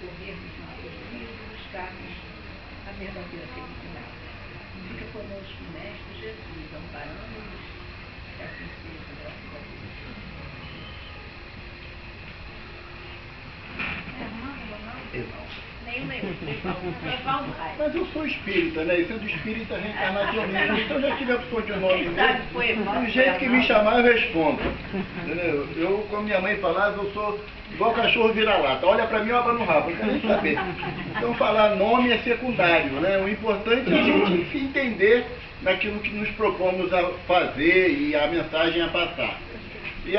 correr dos nossos dias e buscarmos a verdadeira felicidade. Fica conosco o Mestre Jesus, amparando-nos, que assim seja, graças a Deus. Mas eu sou espírita, né? Eu sou do espírita reencarnacionista, então já tive a opção de um nome mesmo. Do jeito que me chamar, eu respondo. Entendeu? Eu, como minha mãe falava, eu sou igual cachorro vira-lata. Olha pra mim, olha no rabo, eu quero nem saber. Então falar nome é secundário, né? O importante é a gente se entender naquilo que nos propomos a fazer e a mensagem a passar. E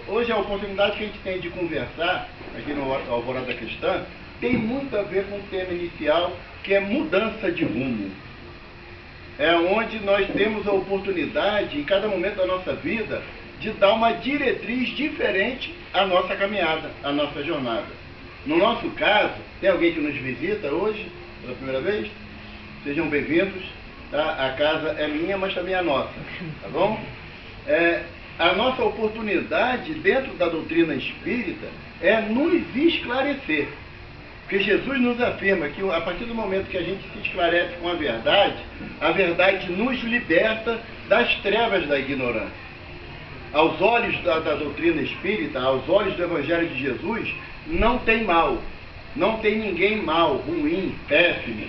hoje a oportunidade que a gente tem de conversar aqui no Alvorada Cristã tem muito a ver com o tema inicial, que é mudança de rumo. É onde nós temos a oportunidade, em cada momento da nossa vida, de dar uma diretriz diferente à nossa caminhada, à nossa jornada. No nosso caso, tem alguém que nos visita hoje, pela primeira vez? Sejam bem-vindos. Tá? A casa é minha, mas também é nossa. Tá bom? A nossa oportunidade dentro da doutrina espírita é nos esclarecer. Porque Jesus nos afirma que a partir do momento que a gente se esclarece com a verdade nos liberta das trevas da ignorância. Aos olhos da doutrina espírita, aos olhos do Evangelho de Jesus, não tem mal. Não tem ninguém mal, ruim, péssimo,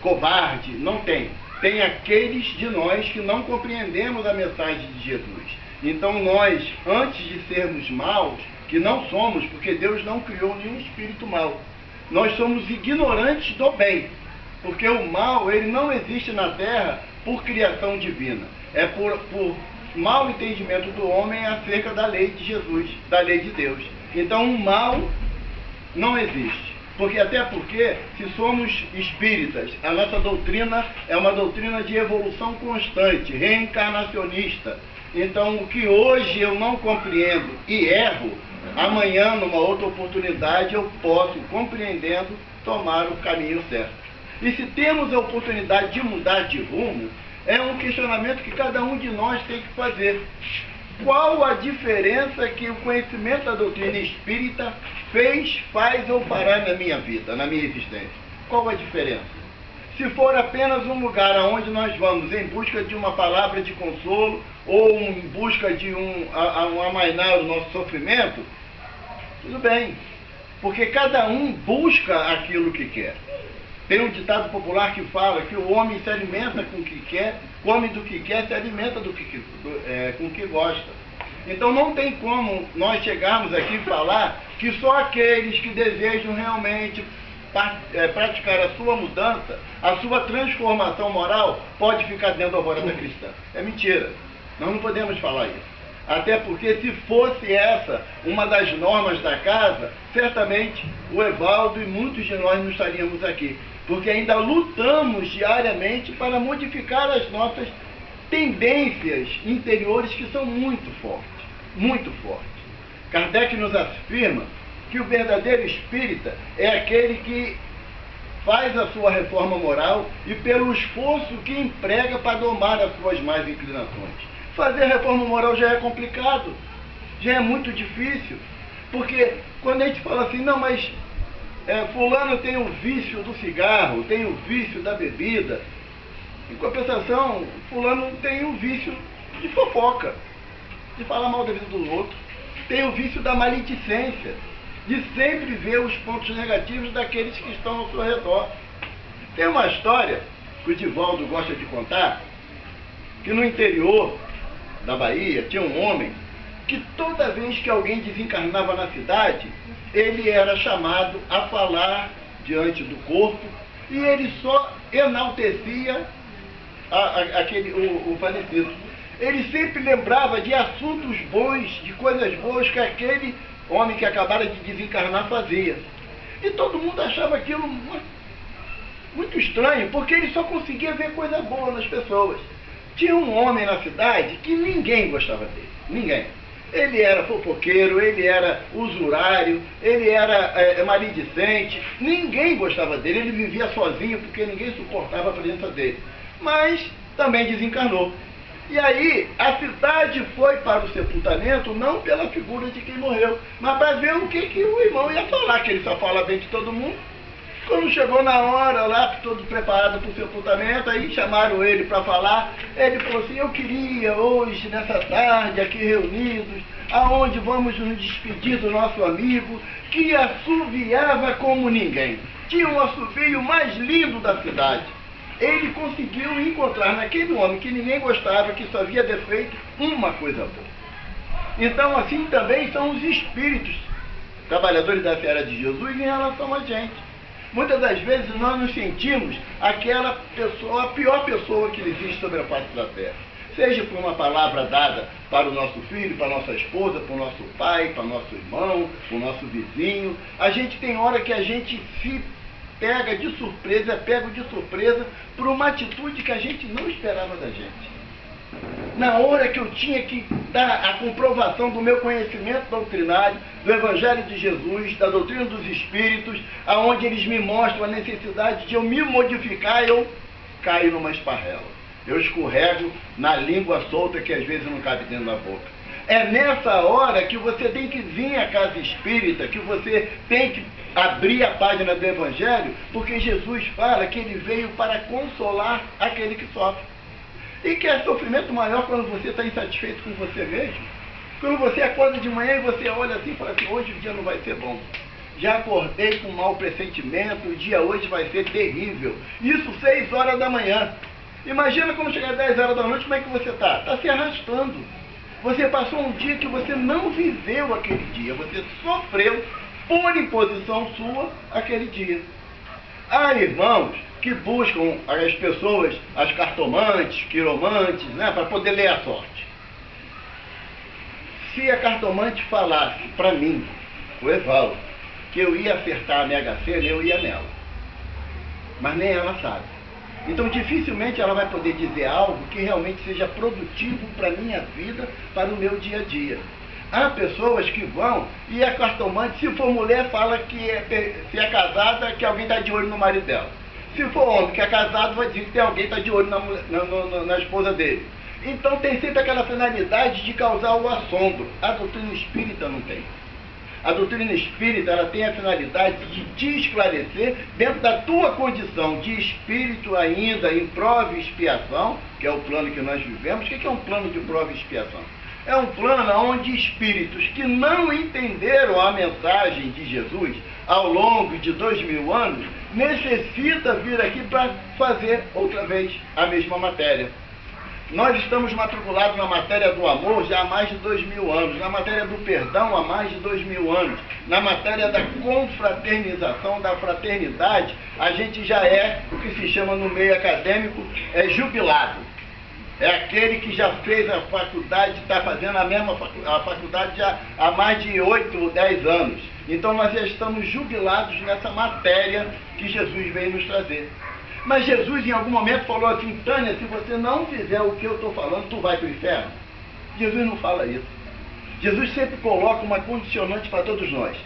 covarde, não tem. Tem aqueles de nós que não compreendemos a mensagem de Jesus. Então nós, antes de sermos maus, que não somos, porque Deus não criou nenhum espírito mau, nós somos ignorantes do bem, porque o mal, ele não existe na terra por criação divina, é por mau entendimento do homem acerca da lei de Jesus, da lei de Deus. Então o mal não existe. Até porque, se somos espíritas, a nossa doutrina é uma doutrina de evolução constante, reencarnacionista. Então, o que hoje eu não compreendo e erro, amanhã, numa outra oportunidade, eu posso, compreendendo, tomar o caminho certo. E se temos a oportunidade de mudar de rumo, é um questionamento que cada um de nós tem que fazer. Qual a diferença que o conhecimento da doutrina espírita faz ou fará na minha vida, na minha existência? Qual a diferença? Se for apenas um lugar aonde nós vamos em busca de uma palavra de consolo ou em busca de amainar o nosso sofrimento, tudo bem, porque cada um busca aquilo que quer. Tem um ditado popular que fala que o homem se alimenta com o que quer, come do que quer, se alimenta com o que gosta. Então não tem como nós chegarmos aqui e falar que só aqueles que desejam realmente praticar a sua mudança, a sua transformação moral, pode ficar dentro da Alvorada Cristã. É mentira. Nós não podemos falar isso. Até porque se fosse essa uma das normas da casa, certamente o Evaldo e muitos de nós não estaríamos aqui. Porque ainda lutamos diariamente para modificar as nossas tendências interiores que são muito fortes. Muito fortes. Kardec nos afirma que o verdadeiro espírita é aquele que faz a sua reforma moral e pelo esforço que emprega para domar as suas más inclinações. Fazer a reforma moral já é complicado, já é muito difícil, porque quando a gente fala assim, não, mas fulano tem o vício do cigarro, tem o vício da bebida, em compensação, fulano tem o vício de fofoca, de falar mal da vida do outro, tem o vício da maledicência, de sempre ver os pontos negativos daqueles que estão ao seu redor. Tem uma história que o Divaldo gosta de contar, que no interior da Bahia tinha um homem que toda vez que alguém desencarnava na cidade, ele era chamado a falar diante do corpo e ele só enaltecia o falecido. Ele sempre lembrava de assuntos bons, de coisas boas que aquele homem que acabara de desencarnar fazia. E todo mundo achava aquilo muito estranho, porque ele só conseguia ver coisa boa nas pessoas. Tinha um homem na cidade que ninguém gostava dele, ninguém. Ele era fofoqueiro, ele era usurário, ele era maledicente, ninguém gostava dele, ele vivia sozinho porque ninguém suportava a presença dele. Mas também desencarnou. E aí a cidade foi para o sepultamento não pela figura de quem morreu, mas para ver o que o irmão ia falar, que ele só fala bem de todo mundo. Quando chegou na hora lá, todo preparado para o sepultamento, aí chamaram ele para falar, ele falou assim: eu queria hoje, nessa tarde, aqui reunidos, aonde vamos nos despedir do nosso amigo, que assoviava como ninguém. Tinha um assovio mais lindo da cidade. Ele conseguiu encontrar naquele homem que ninguém gostava, que só via defeito, uma coisa boa. Então assim também são os espíritos, trabalhadores da seara de Jesus, em relação a gente. Muitas das vezes nós nos sentimos aquela pessoa, a pior pessoa que existe sobre a face da terra. Seja por uma palavra dada para o nosso filho, para a nossa esposa, para o nosso pai, para o nosso irmão, para o nosso vizinho. A gente tem hora que a gente se pega de surpresa, é pego de surpresa por uma atitude que a gente não esperava da gente. Na hora que eu tinha que dar a comprovação do meu conhecimento doutrinário, do Evangelho de Jesus, da doutrina dos Espíritos, aonde eles me mostram a necessidade de eu me modificar, eu caio numa esparrela. Eu escorrego na língua solta que às vezes não cabe dentro da boca. É nessa hora que você tem que vir à casa espírita, que você tem que abrir a página do Evangelho, porque Jesus fala que ele veio para consolar aquele que sofre. E que é sofrimento maior quando você está insatisfeito com você mesmo. Quando você acorda de manhã e você olha assim e fala assim: hoje o dia não vai ser bom. Já acordei com um mau pressentimento, o dia hoje vai ser terrível. Isso 6 horas da manhã. Imagina quando chegar 10 horas da noite, como é que você está? Está se arrastando. Você passou um dia que você não viveu aquele dia. Você sofreu, por imposição sua, aquele dia. Há irmãos que buscam as pessoas, as cartomantes, quiromantes, né, para poder ler a sorte. Se a cartomante falasse para mim, o Evaldo, que eu ia acertar a Mega Sena, eu ia nela. Mas nem ela sabe. Então dificilmente ela vai poder dizer algo que realmente seja produtivo para a minha vida, para o meu dia a dia. Há pessoas que vão e a cartomante, se for mulher, fala que se é casada, que alguém está de olho no marido dela. Se for homem que é casado, vai dizer que tem alguém que está de olho na esposa dele. Então tem sempre aquela finalidade de causar o assombro. A doutrina espírita não tem. A doutrina espírita, ela tem a finalidade de te esclarecer dentro da tua condição de espírito ainda em prova e expiação, que é o plano que nós vivemos. O que é um plano de prova e expiação? É um plano onde espíritos que não entenderam a mensagem de Jesus ao longo de 2000 anos, necessita vir aqui para fazer outra vez a mesma matéria. Nós estamos matriculados na matéria do amor já há mais de 2000 anos, na matéria do perdão há mais de 2000 anos, na matéria da confraternização, da fraternidade, a gente já é o que se chama no meio acadêmico jubilado. É aquele que já fez a faculdade, está fazendo a faculdade já há mais de 8 ou 10 anos. Então nós já estamos jubilados nessa matéria que Jesus veio nos trazer. Mas Jesus em algum momento falou assim: Tânia, se você não fizer o que eu estou falando, tu vai para o inferno. Jesus não fala isso. Jesus sempre coloca uma condicionante para todos nós.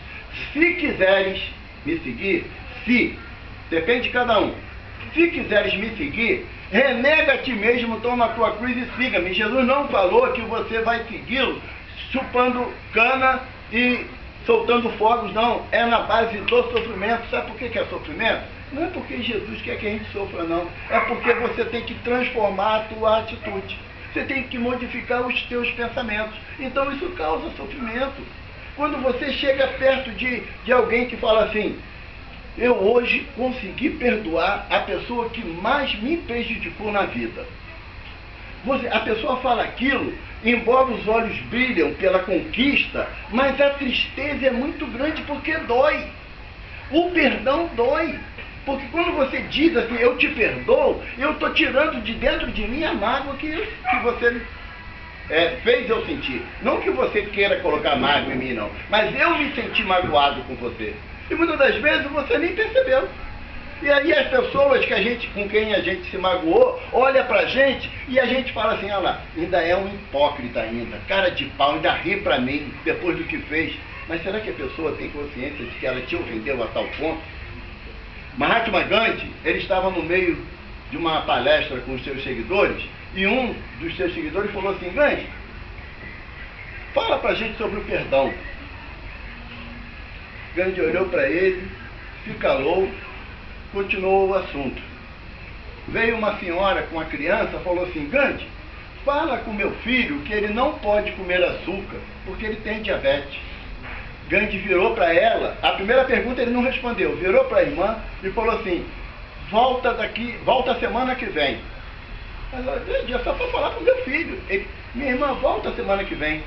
Se quiseres me seguir, depende de cada um. Se quiseres me seguir, renega a ti mesmo, toma a tua cruz e siga-me. Jesus não falou que você vai segui-lo chupando cana e soltando fogos, não. É na base do sofrimento. Sabe por que é sofrimento? Não é porque Jesus quer que a gente sofra, não. É porque você tem que transformar a tua atitude. Você tem que modificar os teus pensamentos. Então isso causa sofrimento. Quando você chega perto de alguém que fala assim: eu hoje consegui perdoar a pessoa que mais me prejudicou na vida. A pessoa fala aquilo, embora os olhos brilham pela conquista, mas a tristeza é muito grande porque dói. O perdão dói. Porque quando você diz assim: eu te perdoo, eu estou tirando de dentro de mim a mágoa que você fez eu sentir. Não que você queira colocar mágoa em mim, não. Mas eu me senti magoado com você. E muitas das vezes você nem percebeu. E aí as pessoas com quem a gente se magoou, olha pra gente e a gente fala assim: olha lá, ainda é um hipócrita ainda, cara de pau, ainda ri pra mim depois do que fez. Mas será que a pessoa tem consciência de que ela te ofendeu a tal ponto? Mahatma Gandhi, ele estava no meio de uma palestra com os seus seguidores, e um dos seus seguidores falou assim: Gandhi, fala pra gente sobre o perdão. Gandhi olhou para ele, se calou, continuou o assunto. Veio uma senhora com a criança, falou assim: Gandhi, fala com meu filho que ele não pode comer açúcar, porque ele tem diabetes. Gandhi virou para ela, a primeira pergunta ele não respondeu, virou para a irmã e falou assim: volta a semana que vem. Ela, Gandhi, é só para falar com meu filho. Minha irmã, volta a semana que vem.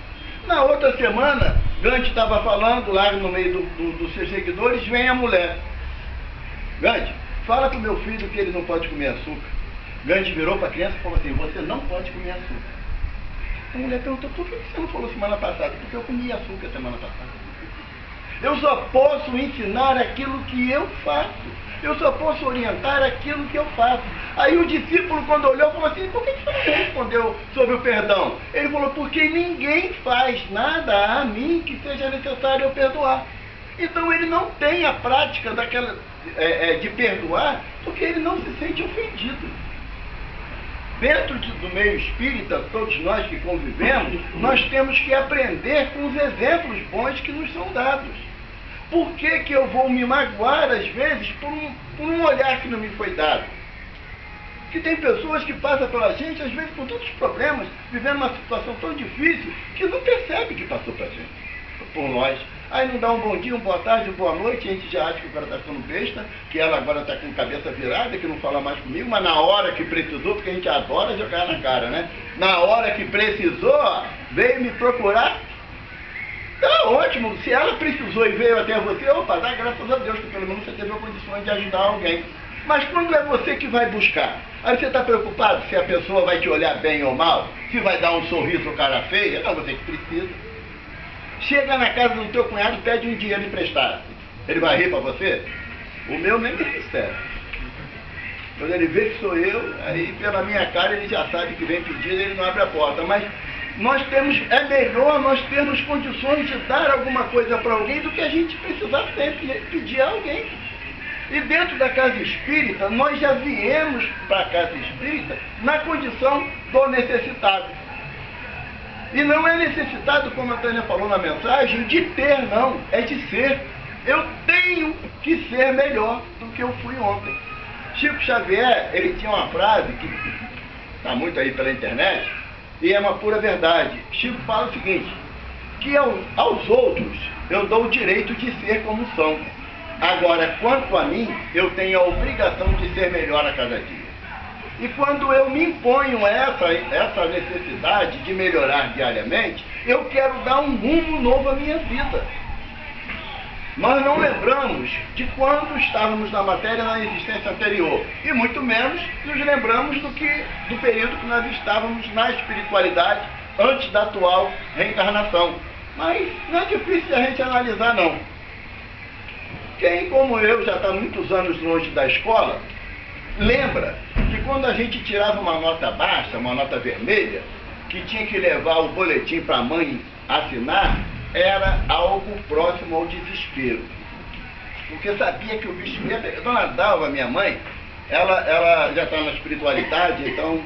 Na outra semana, Gandhi estava falando lá no meio dos seus seguidores, vem a mulher. Gandhi, fala para o meu filho que ele não pode comer açúcar. Gandhi virou para a criança e falou assim: você não pode comer açúcar. A mulher perguntou: por que você não falou semana passada? Porque eu comi açúcar semana passada. Eu só posso ensinar aquilo que eu faço. Eu só posso orientar aquilo que eu faço. Aí o discípulo, quando olhou, falou assim: por que você não respondeu sobre o perdão? Ele falou: porque ninguém faz nada a mim que seja necessário eu perdoar. Então ele não tem a prática de perdoar, porque ele não se sente ofendido. Dentro do meio espírita, todos nós que convivemos, nós temos que aprender com os exemplos bons que nos são dados. Por que eu vou me magoar, às vezes, por um olhar que não me foi dado? Que tem pessoas que passam pela gente, às vezes, por todos os problemas, vivendo uma situação tão difícil, que não percebe que passou pra gente, por nós. Aí não dá um bom dia, uma boa tarde, uma boa noite, a gente já acha que o cara está ficando besta, que ela agora está com cabeça virada, que não fala mais comigo, mas na hora que precisou, porque a gente adora jogar na cara, né? Na hora que precisou, veio me procurar, tá ótimo. Se ela precisou e veio até você, opa, dá graças a Deus, que pelo menos você teve a condição de ajudar alguém. Mas quando é você que vai buscar, aí você está preocupado se a pessoa vai te olhar bem ou mal, se vai dar um sorriso cara feia, não, você que precisa. Chega na casa do teu cunhado e pede um dinheiro emprestado. Ele vai rir para você? O meu nem me recebe. Quando ele vê que sou eu, aí pela minha cara ele já sabe que vem pedir e ele não abre a porta. Mas é melhor nós termos condições de dar alguma coisa para alguém do que a gente precisar sempre pedir a alguém. E dentro da casa espírita, nós já viemos para a casa espírita na condição do necessitado. E não é necessitado, como a Tânia falou na mensagem, de ter, não, é de ser. Eu tenho que ser melhor do que eu fui ontem. Chico Xavier, ele tinha uma frase que está muito aí pela internet, e é uma pura verdade. Chico fala o seguinte, que aos outros eu dou o direito de ser como são. Agora, quanto a mim, eu tenho a obrigação de ser melhor a cada dia. E quando eu me imponho essa necessidade de melhorar diariamente, eu quero dar um rumo novo à minha vida. Nós não lembramos de quando estávamos na matéria na existência anterior. E muito menos nos lembramos do período que nós estávamos na espiritualidade antes da atual reencarnação. Mas não é difícil a gente analisar, não. Quem, como eu, já está muitos anos longe da escola, lembra que quando a gente tirava uma nota baixa, uma nota vermelha, que tinha que levar o boletim para a mãe assinar, era algo próximo ao desespero. Porque sabia que o bicho mesmo... Dona Dalva, minha mãe, ela já está na espiritualidade, então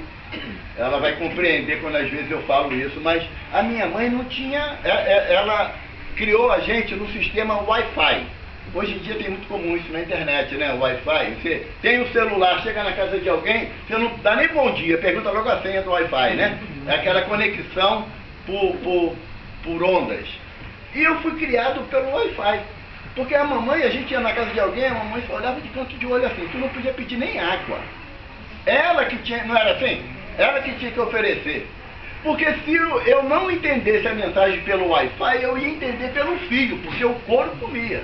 ela vai compreender quando às vezes eu falo isso, mas a minha mãe não tinha... Ela criou a gente no sistema Wi-Fi. Hoje em dia tem muito comum isso na internet, né? O Wi-Fi. Você tem um celular, chega na casa de alguém, você não dá nem bom dia, pergunta logo a senha do Wi-Fi, né? É aquela conexão por ondas. E eu fui criado pelo Wi-Fi. Porque a mamãe, a gente ia na casa de alguém, a mamãe só olhava de canto de olho assim, tu não podia pedir nem água. Ela que tinha, não era assim? Ela que tinha que oferecer. Porque se eu não entendesse a mensagem pelo Wi-Fi, eu ia entender pelo fio, porque o couro comia.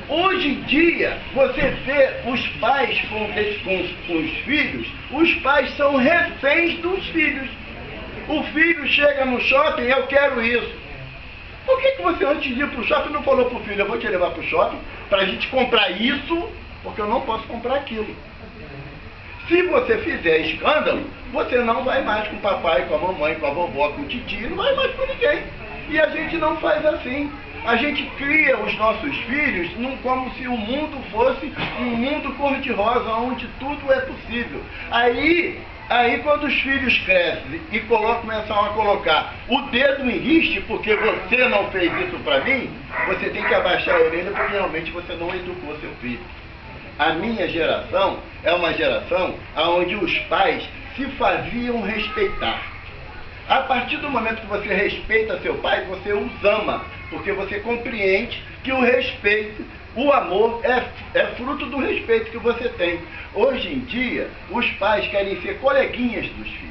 Hoje em dia, você vê os pais com os filhos, os pais são reféns dos filhos. O filho chega no shopping, eu quero isso. Por que você antes de ir para o shopping não falou para o filho, eu vou te levar para o shopping para a gente comprar isso, porque eu não posso comprar aquilo. Se você fizer escândalo, você não vai mais com o papai, com a mamãe, com a vovó, com o titio, não vai mais com ninguém. E a gente não faz assim. A gente cria os nossos filhos como se o mundo fosse um mundo cor-de-rosa, onde tudo é possível. Aí quando os filhos crescem e começam a colocar o dedo em riste, porque você não fez isso para mim, você tem que abaixar a orelha, porque realmente você não educou seu filho. A minha geração é uma geração onde os pais se faziam respeitar. A partir do momento que você respeita seu pai, você os ama, porque você compreende que o respeito, o amor é fruto do respeito que você tem. Hoje em dia, os pais querem ser coleguinhas dos filhos.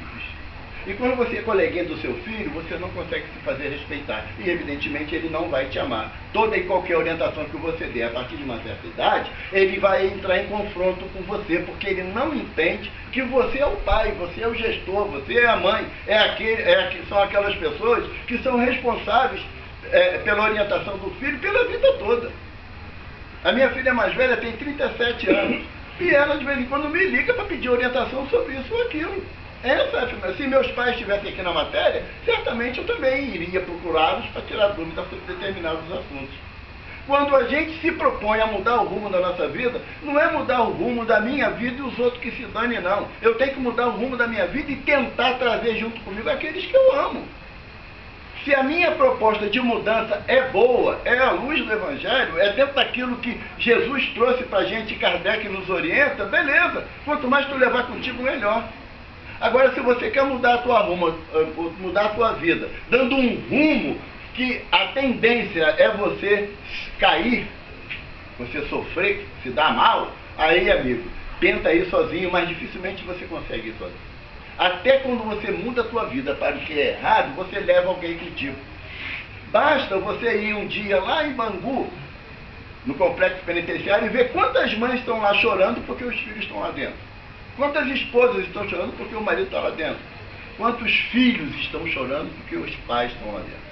E quando você é coleguinha do seu filho, você não consegue se fazer respeitar. E evidentemente ele não vai te amar. Toda e qualquer orientação que você dê a partir de uma certa idade, ele vai entrar em confronto com você, porque ele não entende que você é o pai, você é o gestor, você é a mãe, são aquelas pessoas que são responsáveis pela orientação do filho pela vida toda. A minha filha mais velha tem 37 anos. E ela de vez em quando me liga para pedir orientação sobre isso ou aquilo. Se meus pais estivessem aqui na matéria, certamente eu também iria procurá-los para tirar dúvidas sobre determinados assuntos. Quando a gente se propõe a mudar o rumo da nossa vida, não é mudar o rumo da minha vida e os outros que se danem, não. Eu tenho que mudar o rumo da minha vida e tentar trazer junto comigo aqueles que eu amo. Se a minha proposta de mudança é boa, é à luz do Evangelho, é dentro daquilo que Jesus trouxe para a gente e Kardec nos orienta, beleza. Quanto mais tu levar contigo, melhor. Agora, se você quer mudar a tua vida, dando um rumo que a tendência é você cair, você sofrer, se dar mal, aí, amigo, tenta ir sozinho, mas dificilmente você consegue ir sozinho. Até quando você muda a tua vida para o que é errado, você leva alguém contigo. Basta você ir um dia lá em Bangu, no complexo penitenciário, e ver quantas mães estão lá chorando porque os filhos estão lá dentro. Quantas esposas estão chorando porque o marido está lá dentro. Quantos filhos estão chorando porque os pais estão lá dentro.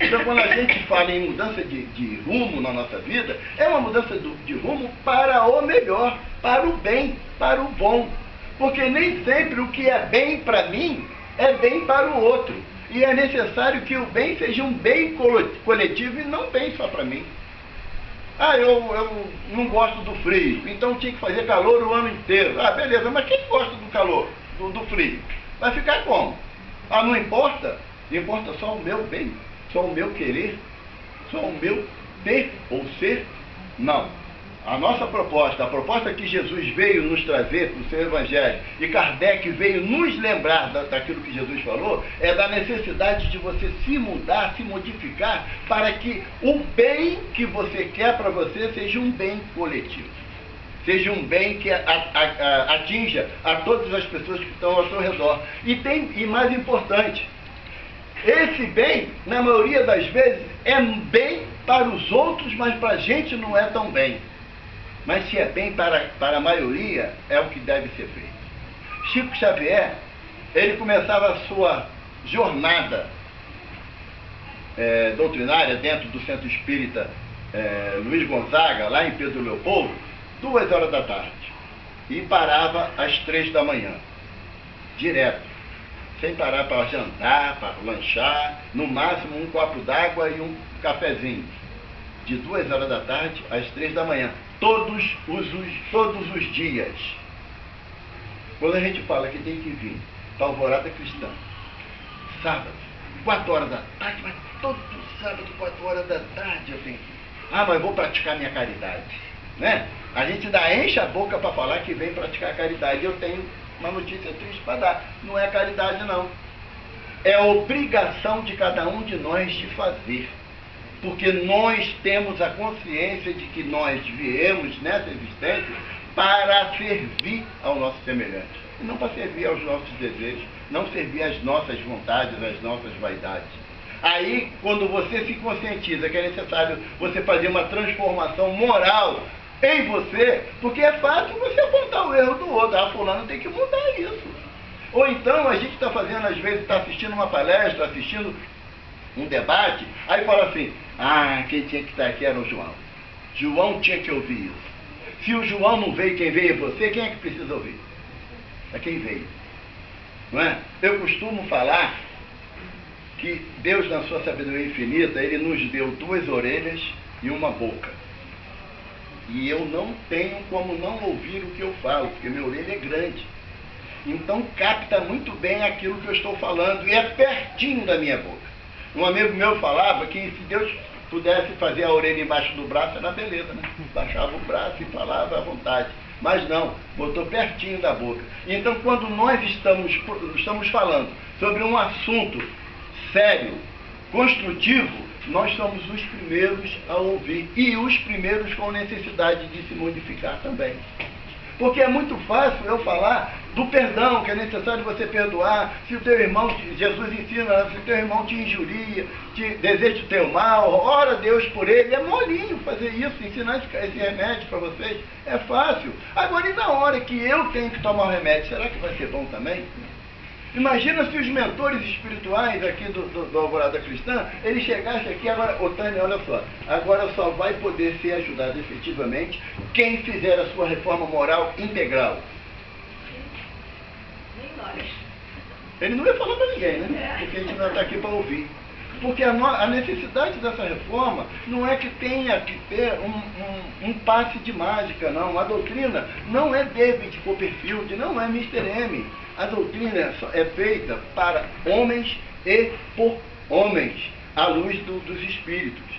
Então, quando a gente fala em mudança de rumo na nossa vida, é uma mudança de rumo para o melhor, para o bem, para o bom. Porque nem sempre o que é bem para mim é bem para o outro. E é necessário que o bem seja um bem coletivo e não bem só para mim. Eu não gosto do frio, então tinha que fazer calor o ano inteiro. Beleza, mas quem gosta do calor, do frio? Vai ficar como? Não importa? Importa só o meu bem, só o meu querer, só o meu ter ou ser? Não. A nossa proposta, a proposta que Jesus veio nos trazer para o seu Evangelho, e Kardec veio nos lembrar daquilo que Jesus falou, é da necessidade de você se mudar, se modificar, para que o bem que você quer para você seja um bem coletivo. Seja um bem que atinja a todas as pessoas que estão ao seu redor. E mais importante, esse bem, na maioria das vezes, é bem para os outros, mas para a gente não é tão bem. Mas se é bem para a maioria, é o que deve ser feito. Chico Xavier, ele começava a sua jornada doutrinária dentro do Centro Espírita Luiz Gonzaga, lá em Pedro Leopoldo, 2 horas da tarde. E parava às 3 da manhã. Direto. Sem parar para jantar, para lanchar, no máximo um copo d'água e um cafezinho. De 2 horas da tarde às 3 da manhã. Todos os dias. Quando a gente fala que tem que vir para a Alvorada Cristã, sábado, 4 horas da tarde, mas todo sábado, 4 horas da tarde eu tenho que ir. Mas eu vou praticar minha caridade. Né? A gente ainda enche a boca para falar que vem praticar a caridade. Eu tenho uma notícia triste para dar. Não é caridade, não. É obrigação de cada um de nós de fazer. Porque nós temos a consciência de que nós viemos nessa existência para servir ao nosso semelhante. E não para servir aos nossos desejos, não servir às nossas vontades, às nossas vaidades. Aí, quando você se conscientiza que é necessário você fazer uma transformação moral em você, porque é fácil você apontar o erro do outro. Fulano tem que mudar isso. Ou então a gente está fazendo, às vezes, está assistindo uma palestra, assistindo um debate, aí fala assim, quem tinha que estar aqui era o João. João tinha que ouvir isso. Se o João não veio, quem veio é você, quem é que precisa ouvir? É quem veio. Não é? Eu costumo falar que Deus, na sua sabedoria infinita, Ele nos deu 2 orelhas e uma boca. E eu não tenho como não ouvir o que eu falo, porque minha orelha é grande. Então capta muito bem aquilo que eu estou falando, e é pertinho da minha boca. Um amigo meu falava que se Deus pudesse fazer a orelha embaixo do braço, era beleza, né? Baixava o braço e falava à vontade. Mas não, botou pertinho da boca. Então, quando nós estamos falando sobre um assunto sério, construtivo, nós somos os primeiros a ouvir, e os primeiros com necessidade de se modificar também. Porque é muito fácil eu falar do perdão, que é necessário você perdoar. Se o teu irmão, Jesus ensina, se o teu irmão te injuria, te deseja o teu mal, ora a Deus por ele. É molinho fazer isso, ensinar esse remédio para vocês. É fácil. Agora, e na hora que eu tenho que tomar o remédio, será que vai ser bom também? Imagina se os mentores espirituais aqui do Alvorada Cristã, eles chegassem aqui agora, Tânia, olha só, agora só vai poder ser ajudado efetivamente quem fizer a sua reforma moral integral. Ele não ia falar para ninguém, né? Porque a gente não está aqui para ouvir. Porque a necessidade dessa reforma não é que tenha que ter um passe de mágica, não. A doutrina não é David Copperfield, não é Mr. M. A doutrina é feita para homens e por homens, à luz dos espíritos.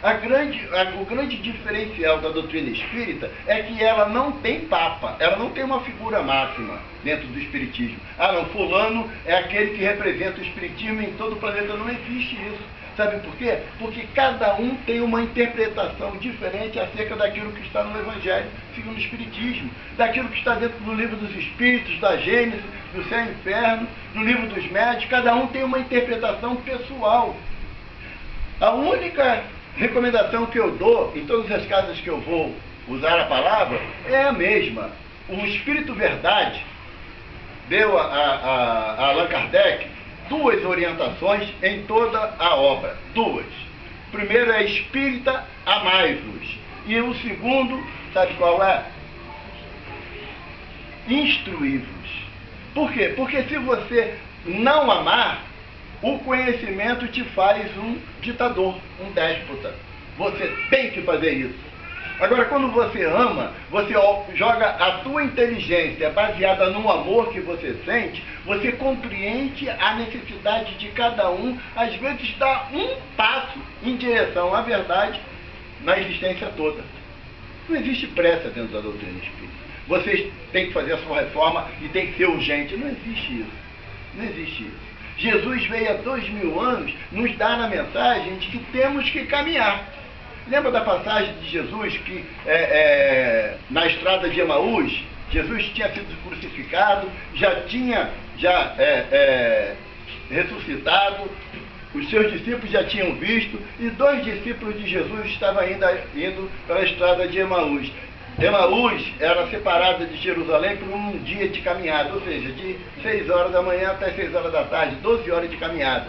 O grande diferencial da doutrina espírita é que ela não tem papa, ela não tem uma figura máxima dentro do espiritismo. Ah, não, fulano é aquele que representa o espiritismo em todo o planeta. Não existe isso. Sabe por quê? Porque cada um tem uma interpretação diferente acerca daquilo que está no Evangelho, segundo o Espiritismo, daquilo que está dentro do livro dos Espíritos, da Gênesis, do Céu e Inferno, no livro dos Médios. Cada um tem uma interpretação pessoal. A única recomendação que eu dou, em todas as casas que eu vou usar a palavra, é a mesma. O Espírito Verdade deu a Allan Kardec 2 orientações em toda a obra. 2. Primeiro é espírita, amai-vos. E o segundo, sabe qual é? Instruí-vos. Por quê? Porque se você não amar, o conhecimento te faz um ditador, um déspota. Você tem que fazer isso. Agora, quando você ama, você joga a tua inteligência baseada no amor que você sente, você compreende a necessidade de cada um, às vezes dá um passo em direção à verdade na existência toda. Não existe pressa dentro da doutrina espírita. Vocês têm que fazer a sua reforma e tem que ser urgente. Não existe isso. Não existe isso. Jesus veio há 2000 anos nos dar a mensagem de que temos que caminhar. Lembra da passagem de Jesus que na estrada de Emaús, Jesus tinha sido crucificado, já tinha ressuscitado, os seus discípulos já tinham visto, e 2 discípulos de Jesus estavam ainda indo pela estrada de Emaús. Emaús era separada de Jerusalém por um dia de caminhada, ou seja, de 6 horas da manhã até 6 horas da tarde, 12 horas de caminhada.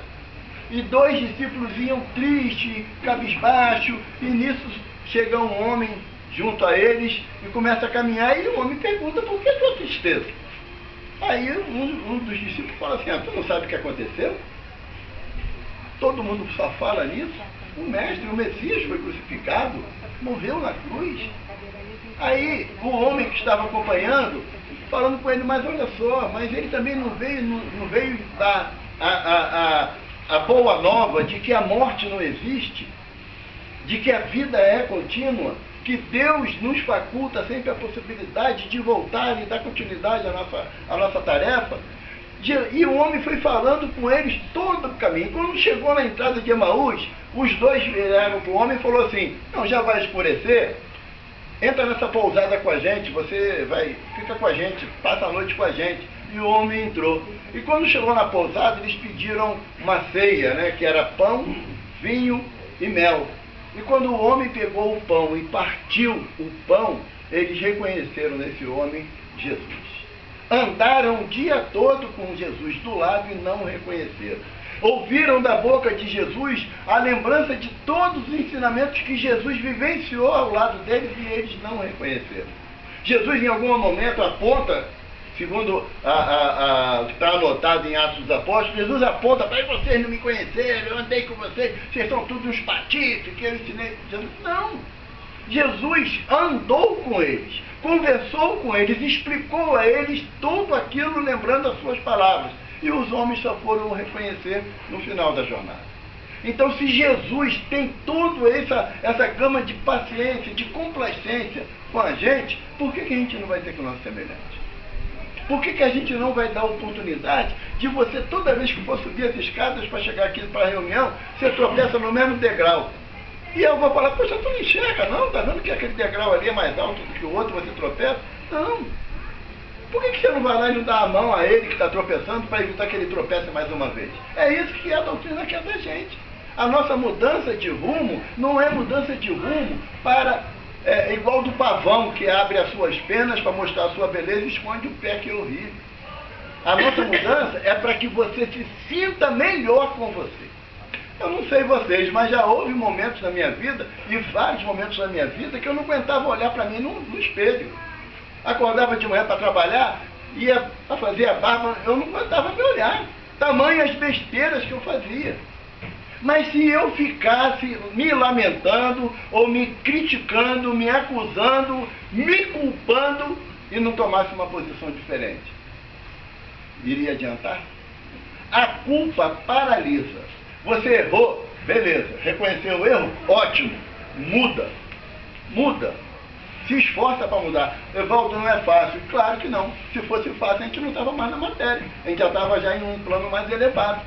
E 2 discípulos iam tristes, cabisbaixo, e nisso chega um homem junto a eles e começa a caminhar, e o homem pergunta: por que tua tristeza? Aí um dos discípulos fala assim: tu não sabe o que aconteceu? Todo mundo só fala nisso. O mestre, o Messias, foi crucificado, morreu na cruz. Aí o homem que estava acompanhando, falando com ele: mas olha só, mas ele também não veio dar a boa nova de que a morte não existe, de que a vida é contínua, que Deus nos faculta sempre a possibilidade de voltar e dar continuidade à nossa tarefa. E o homem foi falando com eles todo o caminho. Quando chegou na entrada de Emaús, os 2 viraram para o homem e falou assim: não, já vai escurecer, entra nessa pousada com a gente, fica com a gente, passa a noite com a gente. E o homem entrou. E quando chegou na pousada, eles pediram uma ceia, né, que era pão, vinho e mel. E quando o homem pegou o pão e partiu o pão, eles reconheceram nesse homem Jesus. Andaram o dia todo com Jesus do lado e não o reconheceram. Ouviram da boca de Jesus a lembrança de todos os ensinamentos que Jesus vivenciou ao lado deles, e eles não o reconheceram. Jesus em algum momento aponta segundo o que está anotado em Atos dos Apóstolos, Jesus aponta para vocês não me conheceram, eu andei com vocês são todos uns patifes que eu ensinei. Não. Jesus andou com eles, conversou com eles, explicou a eles tudo aquilo lembrando as suas palavras. E os homens só foram o reconhecer no final da jornada. Então, se Jesus tem toda essa gama de paciência, de complacência com a gente, por que a gente não vai ter com o nosso semelhante? Por que a gente não vai dar oportunidade de você, toda vez que for subir as escadas para chegar aqui para a reunião, você tropeça no mesmo degrau? E eu vou falar, poxa, tu não enxerga, não? Tá vendo que aquele degrau ali é mais alto do que o outro, você tropeça? Não. Por que você não vai lá e não dá a mão a ele que está tropeçando para evitar que ele tropece mais uma vez? É isso que a doutrina quer da gente. A nossa mudança de rumo não é mudança de rumo para igual do pavão que abre as suas penas para mostrar a sua beleza e esconde o pé que é horrível. A nossa mudança é para que você se sinta melhor com você. Eu não sei vocês, mas já houve momentos na minha vida, e vários momentos na minha vida, que eu não aguentava olhar para mim no espelho. Acordava de manhã para trabalhar, ia para fazer a barba, eu não aguentava me olhar. Tamanhas besteiras que eu fazia. Mas se eu ficasse me lamentando, ou me criticando, me acusando, me culpando, e não tomasse uma posição diferente, iria adiantar? A culpa paralisa. Você errou, beleza. Reconheceu o erro? Ótimo. Muda. Se esforça para mudar. Evaldo, não é fácil. Claro que não. Se fosse fácil, a gente não estava mais na matéria. A gente já estava já em um plano mais elevado.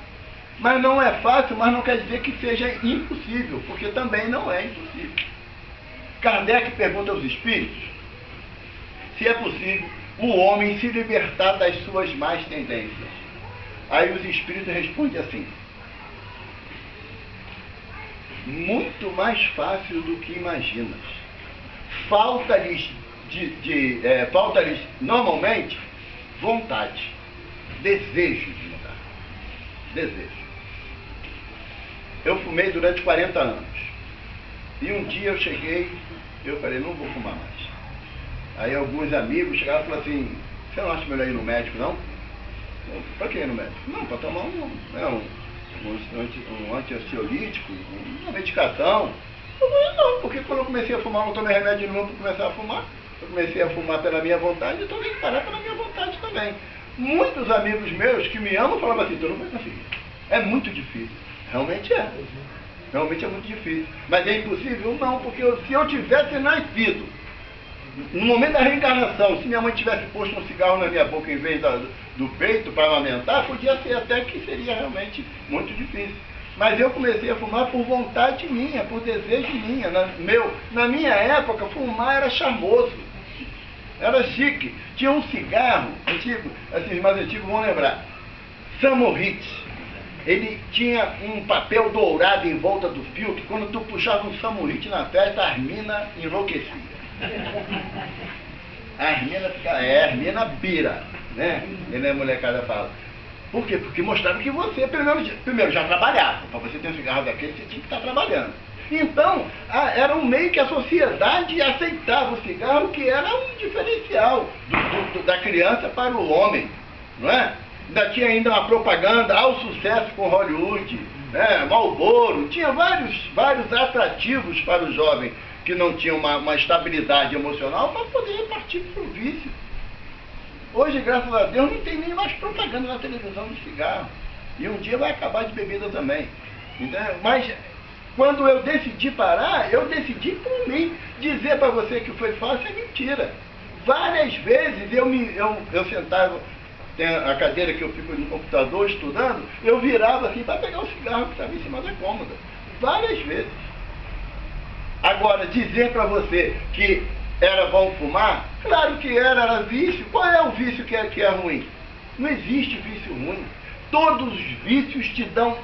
Mas não é fácil, mas não quer dizer que seja impossível, porque também não é impossível. Kardec pergunta aos espíritos se é possível o homem se libertar das suas más tendências. Aí os espíritos respondem assim: muito mais fácil do que imaginas. Falta-lhes normalmente vontade, desejo de mudar. Desejo. Eu fumei durante 40 anos. E um dia eu cheguei, eu falei, não vou fumar mais. Aí alguns amigos chegaram e falaram assim, você não acha melhor ir no médico, não? Para que ir no médico? Não, para tomar um anti-ansiolítico, uma medicação. Eu falei, não, porque quando eu comecei a fumar, eu não tomei remédio nenhum para começar a fumar. Eu comecei a fumar pela minha vontade, então eu tenho que parar pela minha vontade também. Muitos amigos meus que me amam falavam assim, tu não vai conseguir. É muito difícil. Realmente é. Realmente é muito difícil. Mas é impossível? Não, porque se eu tivesse nascido, no momento da reencarnação, se minha mãe tivesse posto um cigarro na minha boca em vez do peito para amamentar, podia ser até que seria realmente muito difícil. Mas eu comecei a fumar por vontade minha, por desejo minha. Na minha época, fumar era charmoso. Era chique. Tinha um cigarro antigo, assim, mais antigos vão lembrar. Samorit. Ele tinha um papel dourado em volta do filtro. Quando tu puxava um Samorit na festa, a Armina enlouquecia. A Armina ficava, a Armina bira, né? E a molecada fala. Por quê? Porque mostrava que você, primeiro já trabalhava. Para você ter um cigarro daquele, você tinha que estar trabalhando. Então, era um meio que a sociedade aceitava o cigarro, que era um diferencial da criança para o homem, não é? Ainda tinha ainda uma propaganda ao sucesso com Hollywood, né? Marlboro, tinha vários atrativos para o jovem que não tinha uma estabilidade emocional para poder partir para o vício. Hoje, graças a Deus, não tem nem mais propaganda na televisão de cigarro. E um dia vai acabar de bebida também. Então, mas quando eu decidi parar, eu decidi por mim. Dizer para você que foi fácil é mentira. Várias vezes eu sentava, tem a cadeira que eu fico no computador estudando, eu virava assim para pegar o cigarro que estava em cima da cômoda. Várias vezes. Agora, dizer para você que era bom fumar, claro que era vício. Qual é o vício que é ruim? Não existe vício ruim. Todos os vícios te dão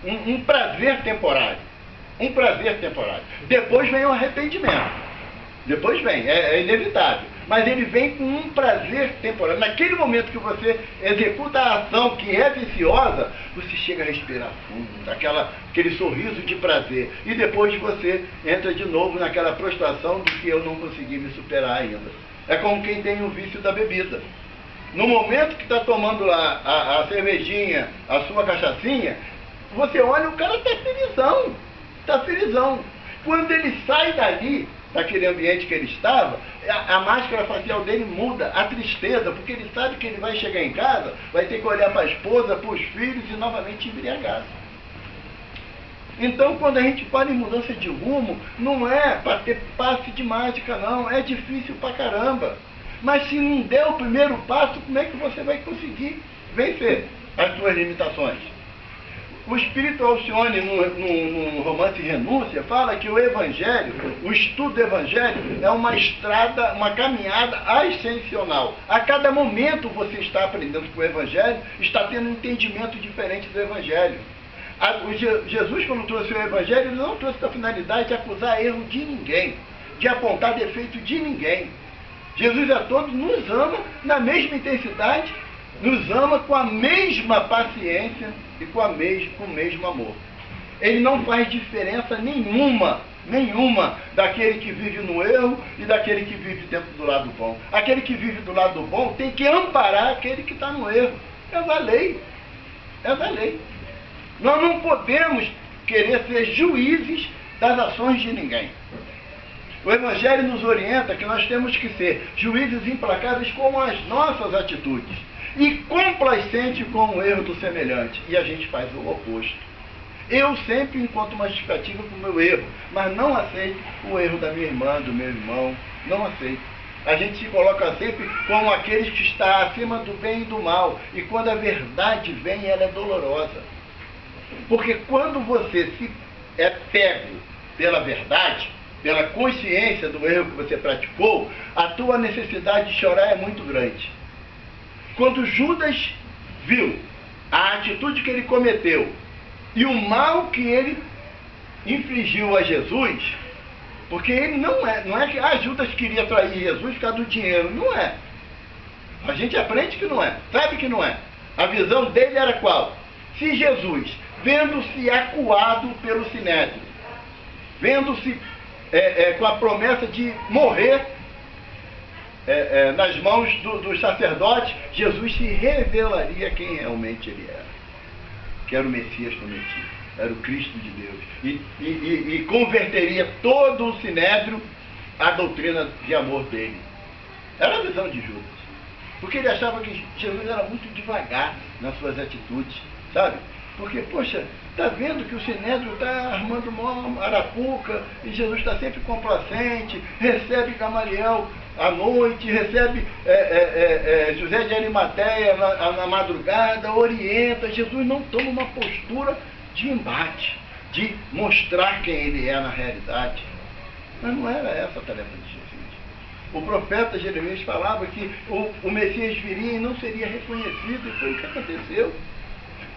um prazer temporário. Um prazer temporário. Depois vem o arrependimento. Depois vem, é inevitável. Mas ele vem com um prazer temporário. Naquele momento que você executa a ação que é viciosa, você chega a respirar fundo, aquele sorriso de prazer. E depois você entra de novo naquela prostração de que eu não consegui me superar ainda. É como quem tem o vício da bebida. No momento que está tomando lá a cervejinha, a sua cachaçinha, você olha, o cara está felizão. Está felizão. Quando ele sai dali, daquele ambiente que ele estava, a máscara facial dele muda, a tristeza, porque ele sabe que ele vai chegar em casa, vai ter que olhar para a esposa, para os filhos e novamente embriagar. Então, quando a gente fala em mudança de rumo, não é para ter passe de mágica, não. É difícil pra caramba. Mas se não der o primeiro passo, como é que você vai conseguir vencer as suas limitações? O Espírito Alcione, no romance Renúncia, fala que o Evangelho, o estudo do Evangelho, é uma estrada, uma caminhada ascensional. A cada momento você está aprendendo com o Evangelho, está tendo um entendimento diferente do Evangelho. Jesus, quando trouxe o Evangelho, ele não trouxe a finalidade de acusar erro de ninguém, de apontar defeito de ninguém. Jesus a todos nos ama na mesma intensidade, nos ama com a mesma paciência e com o mesmo amor. Ele não faz diferença nenhuma daquele que vive no erro e daquele que vive dentro do lado bom. Aquele que vive do lado bom tem que amparar aquele que está no erro. É da lei. É da lei. Nós não podemos querer ser juízes das ações de ninguém. O Evangelho nos orienta que nós temos que ser juízes implacáveis com as nossas atitudes e complacente com o erro do semelhante. E a gente faz o oposto. Eu sempre encontro uma justificativa para o meu erro, mas não aceito o erro da minha irmã, do meu irmão. Não aceito. A gente se coloca sempre como aqueles que estão acima do bem e do mal. E quando a verdade vem, ela é dolorosa. Porque quando você é pego pela verdade, pela consciência do erro que você praticou, a tua necessidade de chorar é muito grande. Quando Judas viu a atitude que ele cometeu e o mal que ele infligiu a Jesus, porque ele não é que Judas queria trair Jesus por causa do dinheiro, não é. A gente aprende que não é, sabe que não é. A visão dele era qual? Se Jesus, vendo-se acuado pelo Sinédrio, vendo-se com a promessa de morrer nas mãos dos sacerdotes, Jesus se revelaria quem realmente ele era. Que era o Messias prometido, era o Cristo de Deus. E converteria todo o Sinédrio à doutrina de amor dele. Era a visão de Judas. Porque ele achava que Jesus era muito devagar nas suas atitudes, sabe? Porque, poxa, está vendo que o Sinédrio está armando uma arapuca e Jesus está sempre complacente, recebe Gamaliel à noite, recebe José de Arimateia na madrugada, orienta. Jesus não toma uma postura de embate, de mostrar quem ele é na realidade. Mas não era essa a tarefa de Jesus. O profeta Jeremias falava que o Messias viria e não seria reconhecido, e foi o que aconteceu.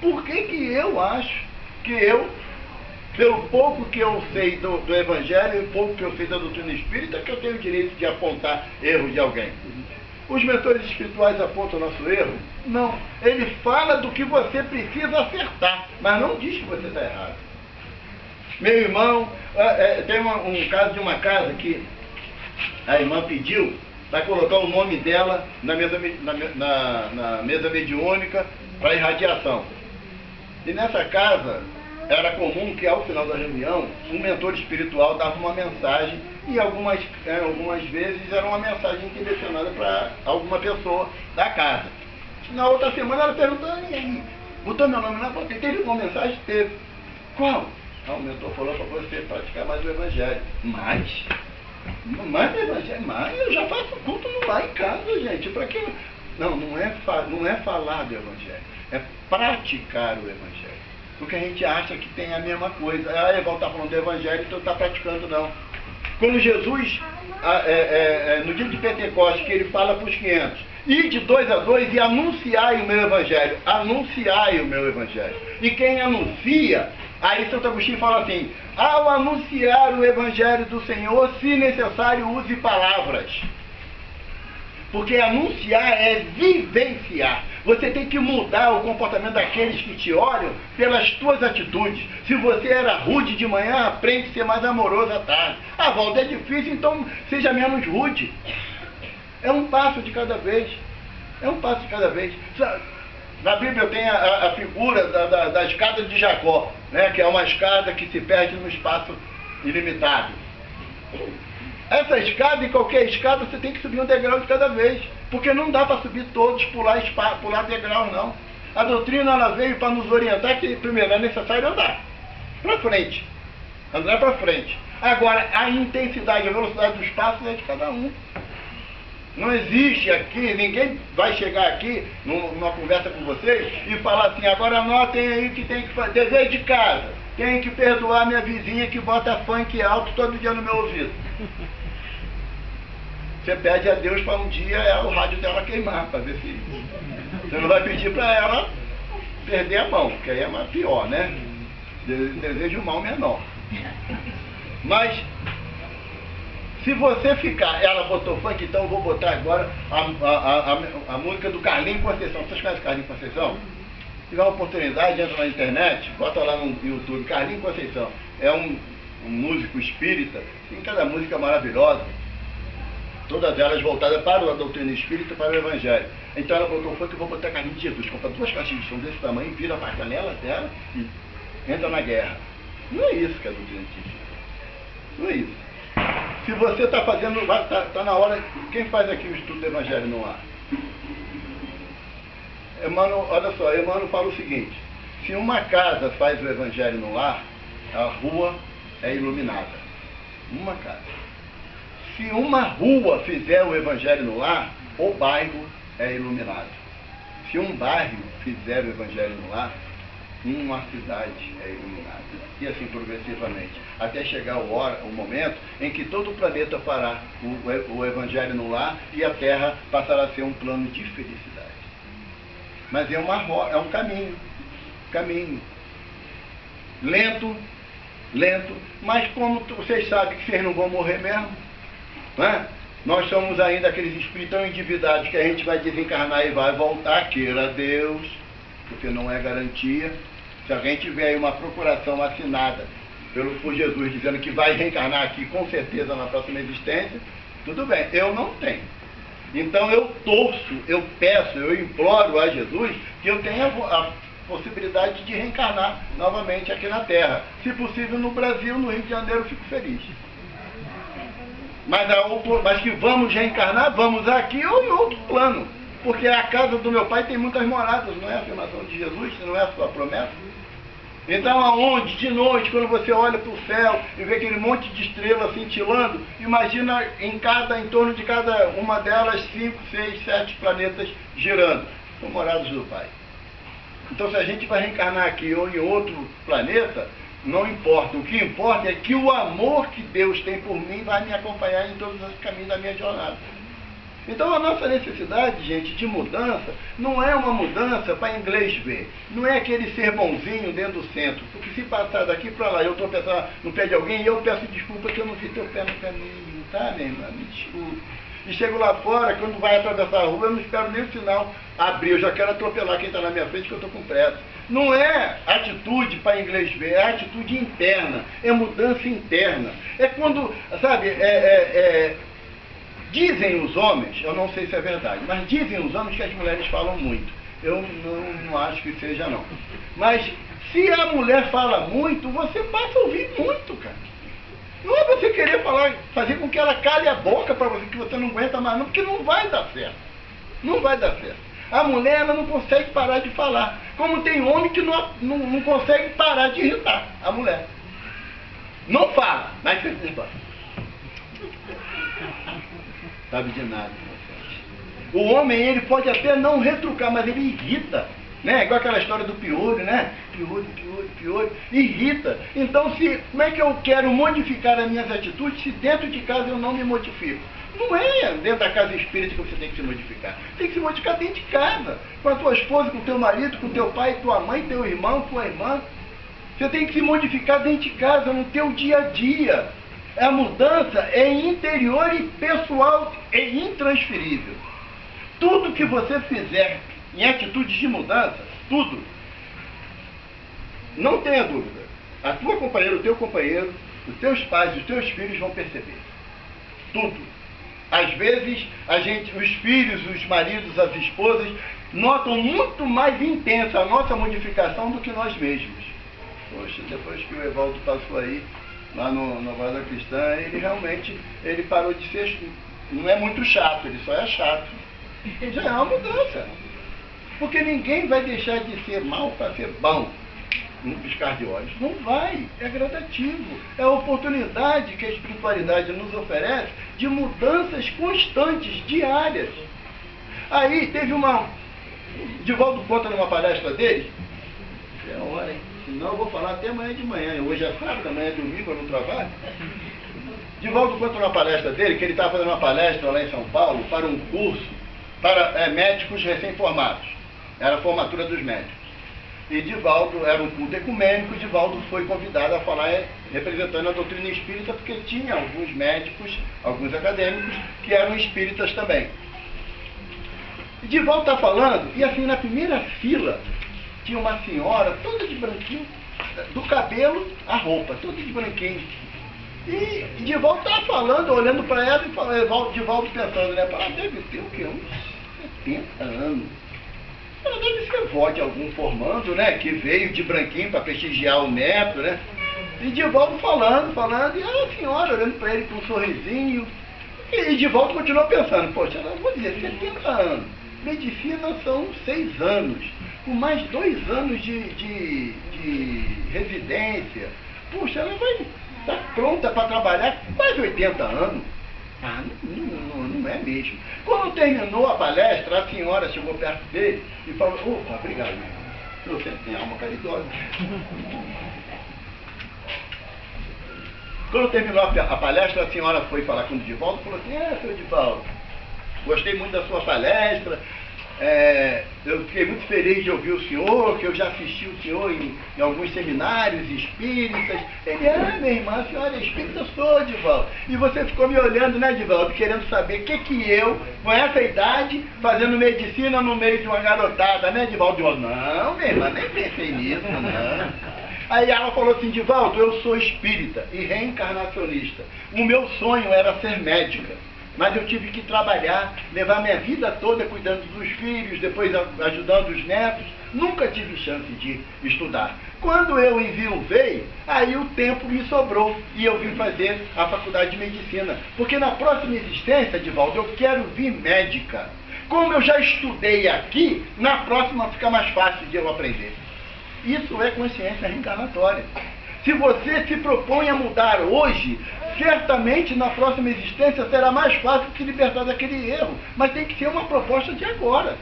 Por que eu acho que pelo pouco que eu sei do Evangelho e pouco que eu sei da doutrina espírita, que eu tenho o direito de apontar erro de alguém? Os mentores espirituais apontam o nosso erro? Não. Ele fala do que você precisa acertar, mas não diz que você está errado. Meu irmão, tem um caso de uma casa que a irmã pediu para colocar o nome dela na mesa mediúnica para irradiação. E nessa casa, era comum que ao final da reunião, um mentor espiritual dava uma mensagem e algumas vezes era uma mensagem direcionada para alguma pessoa da casa. Na outra semana ela perguntou, e aí, botou meu nome lá, teve uma mensagem? Teve. Qual? O mentor falou para você praticar mais o Evangelho. Mais o Evangelho? Mais? Eu já faço culto lá em casa, gente. Para quê? Não é falar do Evangelho. É praticar o Evangelho. Porque a gente acha que tem a mesma coisa. Igual está falando do Evangelho, então está praticando, não. Quando Jesus, no dia de Pentecostes, que ele fala para os 500, ir de 2 a 2 e anunciai o meu Evangelho. Anunciai o meu Evangelho. E quem anuncia, aí Santo Agostinho fala assim, ao anunciar o Evangelho do Senhor, se necessário, use palavras. Porque anunciar é vivenciar. Você tem que mudar o comportamento daqueles que te olham pelas tuas atitudes. Se você era rude de manhã, aprende a ser mais amoroso à tarde. Walter, é difícil, então seja menos rude. É um passo de cada vez. É um passo de cada vez. Na Bíblia tem a figura da escada de Jacó, né? Que é uma escada que se perde no espaço ilimitado. Essa escada, em qualquer escada, você tem que subir um degrau de cada vez. Porque não dá para subir todos, pular degrau, não. A doutrina ela veio para nos orientar que, primeiro, é necessário andar para frente. Andar para frente. Agora, a intensidade, a velocidade dos passos é de cada um. Não existe aqui, ninguém vai chegar aqui numa conversa com vocês e falar assim, agora anotem aí que tem que fazer, dever de casa, tem que perdoar minha vizinha que bota funk alto todo dia no meu ouvido. Você pede a Deus para um dia o rádio dela queimar, para ver se... Você não vai pedir para ela perder a mão, que aí é mais pior, né? Desejo um mal menor. Mas... se você ficar, ela botou funk, então eu vou botar agora a música do Carlinhos Conceição. Vocês conhecem Carlinhos Conceição? Se tiver uma oportunidade, entra na internet, bota lá no YouTube, Carlinhos Conceição. É um músico espírita, tem cada música maravilhosa, todas elas voltadas para a doutrina espírita, para o Evangelho. Então ela botou funk, eu vou botar Carlinhos de Jesus, compra 2 caixinhas de som desse tamanho, vira para a canela dela e entra na guerra. Não é isso que é a doutrina espírita. Não é isso. Se você está fazendo, está na hora, quem faz aqui o estudo do Evangelho no ar? Emmanuel, olha só, Emmanuel fala o seguinte, se uma casa faz o Evangelho no lar, a rua é iluminada. Uma casa. Se uma rua fizer o Evangelho no lar, o bairro é iluminado. Se um bairro fizer o Evangelho no lar, uma cidade é iluminada. E assim progressivamente. Até chegar o momento em que todo o planeta fará o Evangelho no lar e a Terra passará a ser um plano de felicidade. Mas é um caminho. Lento, mas como vocês sabem que vocês não vão morrer mesmo, né? Nós somos ainda aqueles espíritos tão endividados que a gente vai desencarnar e vai voltar, queira Deus, porque não é garantia. Se alguém tiver aí uma procuração assinada por Jesus dizendo que vai reencarnar aqui com certeza na próxima existência, tudo bem, eu não tenho. Então eu torço, eu peço, eu imploro a Jesus que eu tenha a possibilidade de reencarnar novamente aqui na Terra. Se possível no Brasil, no Rio de Janeiro, eu fico feliz. Mas que vamos reencarnar, vamos aqui ou em outro plano. Porque a casa do meu pai tem muitas moradas, não é a afirmação de Jesus, não é a sua promessa? Então aonde, de noite, quando você olha para o céu e vê aquele monte de estrelas cintilando, imagina em torno de cada uma delas 5, 6, 7 planetas girando. São moradas do Pai. Então se a gente vai reencarnar aqui ou em outro planeta, não importa. O que importa é que o amor que Deus tem por mim vai me acompanhar em todos os caminhos da minha jornada. Então a nossa necessidade, gente, de mudança, não é uma mudança para inglês ver. Não é aquele ser bonzinho dentro do centro. Porque se passar daqui para lá, eu tropeçar no pé de alguém, eu peço desculpa que eu não vi teu pé no caminho, tá, minha irmã? Me desculpe. E chego lá fora, quando vai atravessar a rua, eu não espero nem o sinal abrir. Eu já quero atropelar quem está na minha frente, que eu estou com pressa. Não é atitude para inglês ver, é atitude interna. É mudança interna. É quando, sabe, dizem os homens, eu não sei se é verdade, mas dizem os homens que as mulheres falam muito. Eu não acho que seja, não. Mas se a mulher fala muito, você passa a ouvir muito, cara. Não é você querer fazer com que ela cale a boca para você, que você não aguenta mais, não, porque não vai dar certo. Não vai dar certo. A mulher, ela não consegue parar de falar. Como tem homem que não consegue parar de irritar a mulher. Não fala, mas você fala. Sabe de nada. O homem, ele pode até não retrucar, mas ele irrita. Né? Igual aquela história do piolho, né? Piolho, irrita. Então, como é que eu quero modificar as minhas atitudes se dentro de casa eu não me modifico? Não é dentro da casa espírita que você tem que se modificar. Tem que se modificar dentro de casa. Com a tua esposa, com o teu marido, com o teu pai, tua mãe, teu irmão, tua irmã. Você tem que se modificar dentro de casa, no teu dia a dia. A mudança é interior e pessoal e intransferível. Tudo que você fizer em atitudes de mudança, tudo, não tenha dúvida, a tua companheira, o teu companheiro, os teus pais, os teus filhos vão perceber. Tudo. Às vezes, os filhos, os maridos, as esposas, notam muito mais intensa a nossa modificação do que nós mesmos. Poxa, depois que o Evaldo passou aí, lá no Guarda Cristã, ele realmente, ele parou de ser, não é muito chato, ele só é chato. Já é uma mudança. Porque ninguém vai deixar de ser mal para ser bom, num piscar de olhos. Não vai, é gradativo. É a oportunidade que a espiritualidade nos oferece de mudanças constantes, diárias. Aí teve Divaldo conta numa palestra dele, é a hora, hein? Senão eu vou falar até amanhã de manhã. Hoje é sábado, amanhã é domingo, eu não trabalho. Divaldo conta numa palestra dele que ele estava fazendo uma palestra lá em São Paulo para um curso para médicos recém-formados. Era a formatura dos médicos. E Divaldo, era um culto ecumênico, Divaldo foi convidado a falar representando a doutrina espírita, porque tinha alguns médicos, alguns acadêmicos, que eram espíritas também. E Divaldo está falando, e assim, na primeira fila, tinha uma senhora, toda de branquinho, do cabelo à roupa, toda de branquinho. E Divaldo estava falando, olhando para ela, e Divaldo pensando, né? Ela deve ter o quê? Uns 70 anos. Ela deve ser vó de algum formando, né? Que veio de branquinho para prestigiar o neto, né? E Divaldo falando, e a senhora olhando para ele com um sorrisinho. E Divaldo continuou pensando, poxa, ela vou dizer, 70 anos. Medicina são 6 anos. Com mais 2 anos de residência. Puxa, ela vai estar pronta para trabalhar com quase 80 anos. Ah, não é mesmo. Quando terminou a palestra, a senhora chegou perto dele e falou, opa, obrigado, você tem alma caridosa. Quando terminou a palestra, a senhora foi falar com o Divaldo e falou assim, seu Divaldo, gostei muito da sua palestra, eu fiquei muito feliz de ouvir o senhor, que eu já assisti o senhor em alguns seminários espíritas. Ele, minha irmã, a senhora é espírita? Eu sou, Divaldo. E você ficou me olhando, né, Divaldo, querendo saber o que eu, com essa idade, fazendo medicina no meio de uma garotada, né, Divaldo? Eu, não, minha irmã, nem pensei nisso, não. Aí ela falou assim, Divaldo, eu sou espírita e reencarnacionista. O meu sonho era ser médica. Mas eu tive que trabalhar, levar minha vida toda cuidando dos filhos, depois ajudando os netos. Nunca tive chance de estudar. Quando eu enviuvei, aí o tempo me sobrou e eu vim fazer a faculdade de medicina. Porque na próxima existência, Divaldo, eu quero vir médica. Como eu já estudei aqui, na próxima fica mais fácil de eu aprender. Isso é consciência reencarnatória. Se você se propõe a mudar hoje, certamente na próxima existência será mais fácil de se libertar daquele erro. Mas tem que ser uma proposta de agora.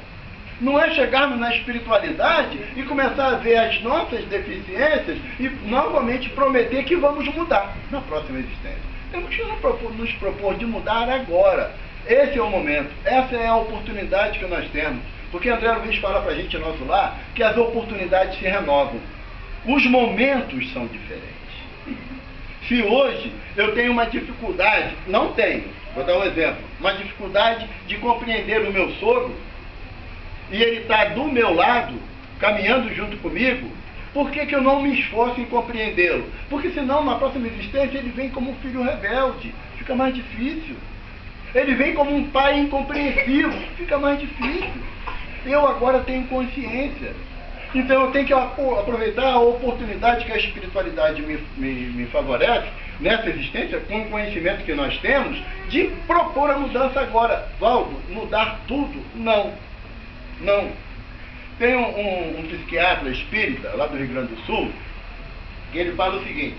Não é chegarmos na espiritualidade e começar a ver as nossas deficiências e novamente prometer que vamos mudar na próxima existência. Temos que nos propor de mudar agora. Esse é o momento, essa é a oportunidade que nós temos. Porque André Luiz fala para a gente, nosso lar, que as oportunidades se renovam. Os momentos são diferentes. Se hoje eu tenho uma dificuldade, não tenho, vou dar um exemplo, uma dificuldade de compreender o meu sogro, e ele está do meu lado, caminhando junto comigo, por que eu não me esforço em compreendê-lo? Porque senão, na próxima existência, ele vem como um filho rebelde, fica mais difícil. Ele vem como um pai incompreensivo, fica mais difícil. Eu agora tenho consciência. Então eu tenho que aproveitar a oportunidade que a espiritualidade me favorece, nessa existência, com o conhecimento que nós temos, de propor a mudança agora. Valdo, mudar tudo? Não. Não. Tem um psiquiatra espírita, lá do Rio Grande do Sul, que ele fala o seguinte,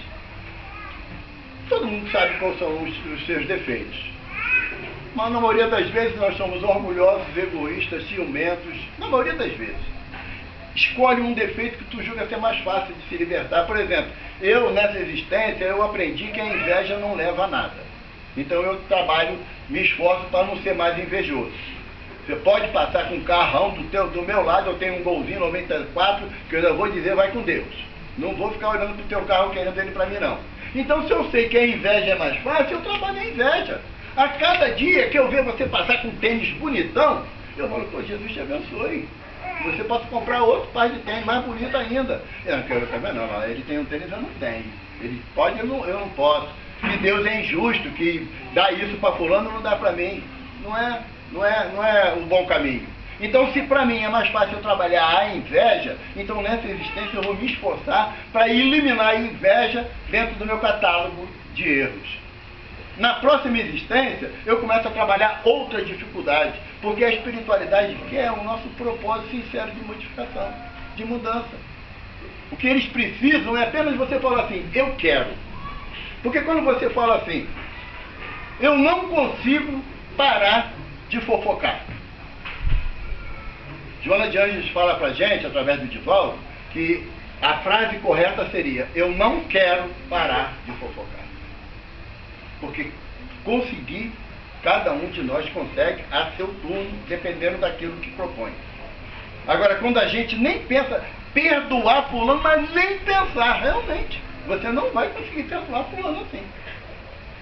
todo mundo sabe quais são os seus defeitos. Mas na maioria das vezes nós somos orgulhosos, egoístas, ciumentos, na maioria das vezes. Escolhe um defeito que tu julga ser mais fácil de se libertar. Por exemplo, eu nessa existência, eu aprendi que a inveja não leva a nada. Então eu trabalho, me esforço para não ser mais invejoso. Você pode passar com um carrão do meu lado, eu tenho um Golzinho 94, que eu ainda vou dizer, vai com Deus. Não vou ficar olhando para o teu carro querendo ele para mim, não. Então, se eu sei que a inveja é mais fácil, eu trabalho a inveja. A cada dia que eu ver você passar com um tênis bonitão, eu falo, pô, Jesus te abençoe. Você pode comprar outro par de tênis mais bonito ainda. Eu não quero também, não. Ele tem um tênis, eu não tenho. Ele pode, eu não posso. que Deus é injusto, que dá isso para fulano e não dá para mim. Não é o bom caminho. Então, se para mim é mais fácil eu trabalhar a inveja, então nessa existência eu vou me esforçar para eliminar a inveja dentro do meu catálogo de erros. Na próxima existência, eu começo a trabalhar outra dificuldade, porque a espiritualidade quer o nosso propósito sincero de modificação, de mudança. O que eles precisam é apenas você falar assim, eu quero. Porque quando você fala assim, eu não consigo parar de fofocar. Joana de Anjos fala pra gente, através do Divaldo, que a frase correta seria, eu não quero parar de fofocar. Porque conseguir, cada um de nós consegue a seu turno, dependendo daquilo que propõe. Agora, quando a gente nem pensa, perdoar fulano, mas nem pensar, realmente, você não vai conseguir perdoar fulano assim.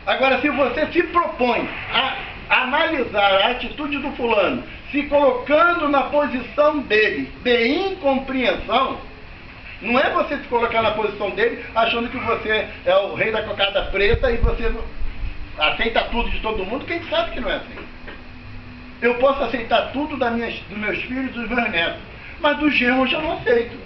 Agora, se você se propõe a analisar a atitude do fulano, se colocando na posição dele de incompreensão, não é você se colocar na posição dele achando que você é o rei da cocada preta e você aceita tudo de todo mundo, quem sabe que não é assim. Eu posso aceitar tudo dos meus filhos e dos meus netos, mas do genro eu já não aceito.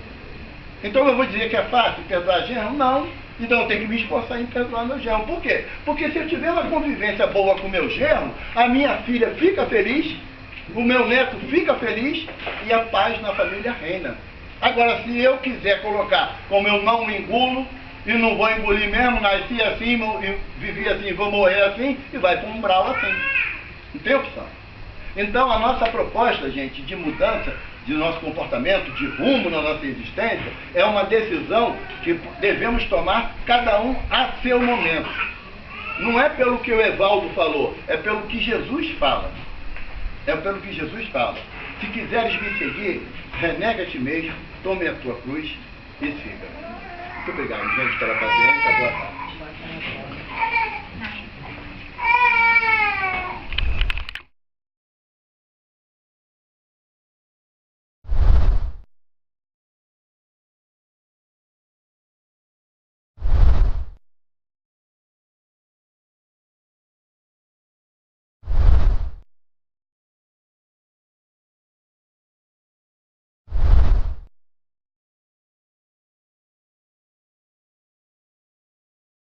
Então eu vou dizer que é fácil perdoar genro? Não. Então eu tenho que me esforçar em perdoar meu genro. Por quê? Porque se eu tiver uma convivência boa com meu genro, a minha filha fica feliz, o meu neto fica feliz e a paz na família reina. Agora, se eu quiser colocar, como eu não engulo, e não vou engolir mesmo, nasci assim, vivi assim, vou morrer assim, e vai para um umbral assim. Não tem opção. Então, a nossa proposta, gente, de mudança de nosso comportamento, de rumo na nossa existência, é uma decisão que devemos tomar cada um a seu momento. Não é pelo que o Evaldo falou, é pelo que Jesus fala. É pelo que Jesus fala. Se quiseres me seguir, renega a ti mesmo, tome a tua cruz e siga. Muito obrigado, gente, pela paciência. Boa tarde.